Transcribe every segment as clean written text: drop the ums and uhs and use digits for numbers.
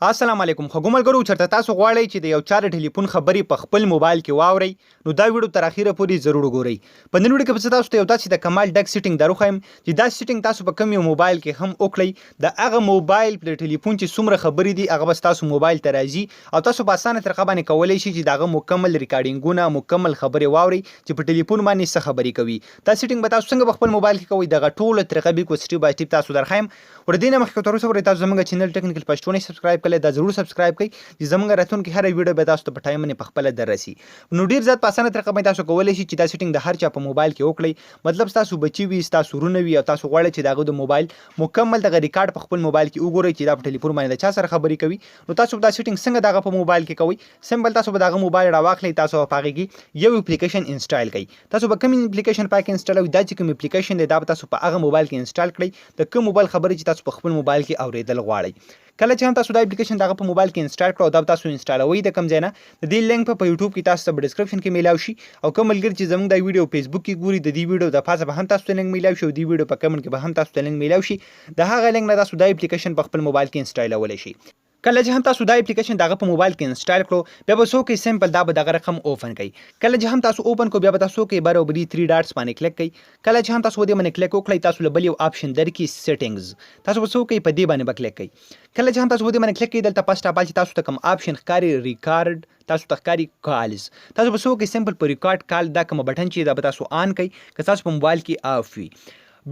السلام علیکم خو ګملګرو چرته تاسو غواړئ چې د یو چا د ټلیفون خبرې په خپل موبایل کې واورئ نو دا ویډیو تر اخیره پورې ضرور وګورئ. په نن ویډیو کې به تاسو ته یو داسې د کمال ډک سیټینګ دروښیم چې دا سیټینګ تاسو په کوم یو موبایل کې هم وکړئ د هغه موبایل د ټلیفون چې څومره خبرې دي هغه بس تاسو موبایل ته راځي او تاسو په اسانه طریقه باندې کولی شئ چې د هغه مکمل ریکارډینګونه مکمل خبرې واورئ چې په ټلیفون باندې څه خبرې کوي. دا سیټینګ به تاسو څنګه په خپل موبایل کې کوئ دغه ټوله طریقه به سټیپ بای سټیپ تاسو درښیم. ور دې نه مخکې تر اوسه پورې تاسو زموږ چینل ټیکنیکل پښتو سبسکرایب کړئ دا ضرور سبسکرایب کړئ چې زموږ راتلونکي هر ویډیو به تاسو ته په ټایم باندې په خپله دررسي. نو ډېر زیات په اسانه طریقه باندې تاسو کولی شئ چې دا سیټینګ د هر چا په موبایل کې وکړئ. مطلب ستاسو بچي وي ستاسو ورونه وي او تاسو غواړئ چې د هغه د موبایل مکمل دغه ریکارډ په خپل موبایل کې وګورئ چې دا په ټلیفون باندې د چا سره خبرې کوي. نو تاسو دا سیټینګ څنګه دغه په موبایل کې کوئ سمپل تاسو به دغه موبایل راواخلئ تاسو په هغې کې یو اپلیکیشن انسټال کړئ. تاسو به کوم اپلیکیشن پاک انسټالوئ دا چې کوم اپلیکیشن دی دا به تاسو په هغه موبایل کې انسټال کړئ د کوم موبایل خبرې چې تاسو په خپل موبایل کې اورېدل غواړئ. کله چې هم تاسو دا اپلیکیشن دغه په موبایل کې انسټال کړو دا به تاسو انسټالوئ د کوم ځای نه د دې لینک په یوټیوب کې تاسو ته په ډسکرپشن کې میلاو شي او کوم ملګري چې زموږ دا ویډیو فیسبوک کې ګوري د دې ویډیو د پاسه به هم تاسو ته لینک میلاو شي او دې ویډیو په کمنټ کې به هم تاسو ته لینک میلاو شي د هغه لینک نه تاسو دا اپلیکیشن په خپل موبایل کې انسټالولی شي. کله چې هم تاسو دا اپلیکیشن دغه په موبایل کې انسټال کړو بیا به څه وکړئ سمپل دا به دغه رقم اوپن کړئ. کله چې هم تاسو اوپن کړو بیا به تاسو وکړئ برابري 3 ډاټس باندې کلیک کړئ. کله چې هم تاسو دې باندې کلیک وکړئ تاسو له بل یو آپشن درکړي سیټینګز تاسو به څه وکړئ په دې باندې به کلیک کړئ. کله چې هم تاسو دې باندې کلیک کړئ دلته فسټ اپ چې تاسو ته کوم آپشن ښکاري ریکارډ تاسو ته ښکاري کالز تاسو به څه وکړئ سمپل په ریکارډ کال دا کوم بټن چې دا به تاسو آن کړئ که تاسو په موبایل کې آف وي.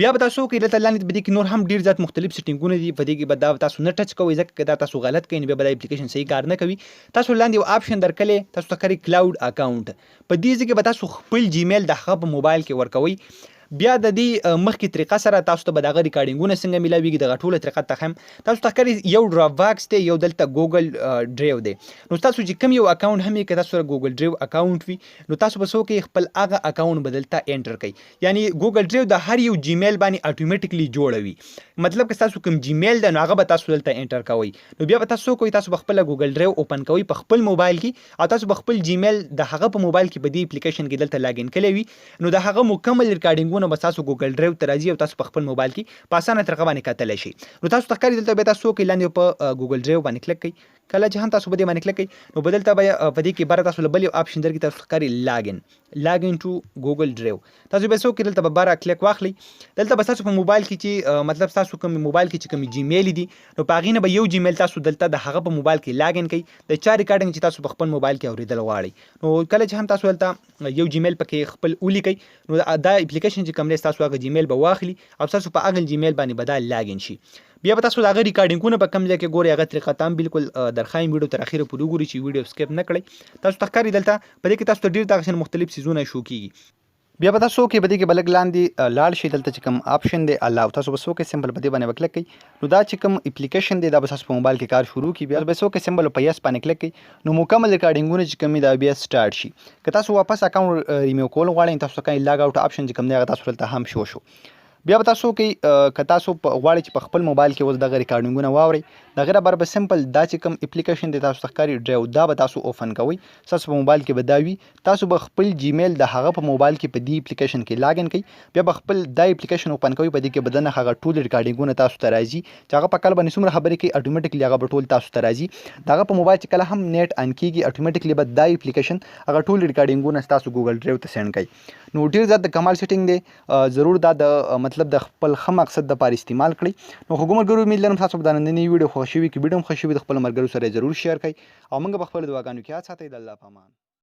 بیا به تاسو کې دلته لاندې په دې کې نور هم ډېر زیات مختلف سیټینګونه دي په دې کې به دا تاسو نه ټچ کوئ ځکه که دا تاسو غلط کوئ نو بیا به دا اپلیکیشن صحیح کار نه کوي. تاسو لاندې یو آپشن درکلی تاسو ته ښکاري کلاود اکاونټ په دې ځای کې به تاسو خپل جیمیل د هغه په موبایل کې ورکوئ. بیا د دې مخکې طریقه سره تاسو ته به دغه ریکارډینګونه څنګه میلاویږي دغه ټوله طریقه ته هم تاسو ته ښکاري یو ډراپ باکس دی یو دلته ګوګل ډرایو دی. نو تاسو چې کوم یو اکاونټ هم که تاسو سره ګوګل ډرایو اکاونټ وي نو تاسو به څه وکړئ خپل هغه اکاونټ به دلته انټر کړئ یعنی ګوګل ډرایو د هر یو جیمیل باندې اټومیټیکلی جوړوي. مطلب که تاسو کوم جیمیل دی نو هغه به تاسو دلته انټر کوئ. نو بیا به تاسو کوئ تاسو به خپله ګوګل ډرایو اوپن کوئ په خپل موبایل کې او تاسو به خپل جیمیل د هغه په موبایل کې په دې اپلیکیشن کې دلته لاګین کړی وي نو د هغه مکمل ریکارډینګونه به تاسو ګوګل ډرایو ته راځي او تاسو په خپل موبایل کې په اسانه طریقه باندې کتلی شئ. نو تاسو ته ښکاري دلته بیا تاسو وکړئ لاندې په ګوګل ډرایو باندې کلیک کړئ. کله چې هم تاسو په دې باندې کلیک کړئ نو به دلته به په دې کې بره تاسو له بل یو آپشن درکړي تاسو ښکاري لاګین ټو ګوګل ډرایو تاسو به څه وکړئ دلته به بره کلیک واخلئ. دلته به تاسو په موبایل کې چې مطلب تاسو کوم موبایل کې چې کوم جیمیل دي نو په هغې نه به یو جیمیل تاسو دلته د هغه په موبایل کې لاګین کړئ د چا ریکارډینګ چې تاسو په خپل موبایل کې اورېدل غواړئ. نو کله چې هم تاسو دلته یو جیمیل پکې خپل ولیکئ نو دا اپلیکیشن چې کوم دی تاسو هغه جیمیل به واخلي او تاسو په هغه جیمیل باندې به دا لاګین شي. بیا به تاسو د هغه ریکارډینګونه په کوم ځای کې ګورئ هغه طریقه ته هم بالکل درښایم ویډیو تر اخره پورې وګورئ چې ویډیو سکیپ نه کړئ. تاسو ته ښکاري دلته په دې کې تاسو ته ډېر دغه شان مختلف څیزونه شو کېږي. بیا به تاسو وکړئ په دې کې به لږ لاندې لاړ شئ دلته چې کوم آپشن دی الاو تاسو به څه وکړئ سمپل په دې باندې به کلیک کړئ. نو دا چې کوم اپلیکیشن دی دا به تاسو په موبایل کې کار شروع کړي. بیا به څه وکړئ سمپل په یس باندې کلیک کړئ نو مکمل ریکارډینګونه چې کوم دي دا بیا سټارټ شي. که تاسو واپس اکاونټ ریموو کول غواړئ تاسو ته لاګ آوټ آپشن چې کوم دی هغه تاسو دلته هم شو. بیا به تاسو وکړئ که تاسو غواړئ چې په خپل موبایل کې اوس دغه ریکارډینګونه واورئ د هغې لپاره به سمپل دا چې کوم اپلیکیشن دی تاسو ته ښکاري ډرایو دا به تاسو اوپن کوئ. ستاسو په موبایل کې به دا وي تاسو به خپل جیمیل د هغه په موبایل کې په دې اپلیکیشن کې لاګین کړئ. بیا به خپل دا اپلیکیشن اوپن کوئ په دې کې به دننه هغه ټول ریکارډینګونه تاسو ته راځي چې هغه په کال باندې څومره خبرې کوي اټومیټیکلی هغه به ټول تاسو ته راځي. د هغه په موبایل چې کله هم نیټ آن کېږي اټومیټیکلی به دا اپلیکیشن هغه ټول ریکارډینګونه ستاسو ګوګل ډرایو ته سینډ کوي. نو ډېر زیات د کمال سیټینګ دی ضرور دا د مطلب د خپل ښه مقصد دپاره استعمال کړئ. نو خو ګمرګرو امید لرم تاسو به دا نننۍ ویډیو خوښ شوي که ویډیو هم خوښ شوي د خپلو ملګرو سره یې ضرور شیر کړئ او موږ به خپلو دعاګانو کې یاد ساتئ. د الله په امان.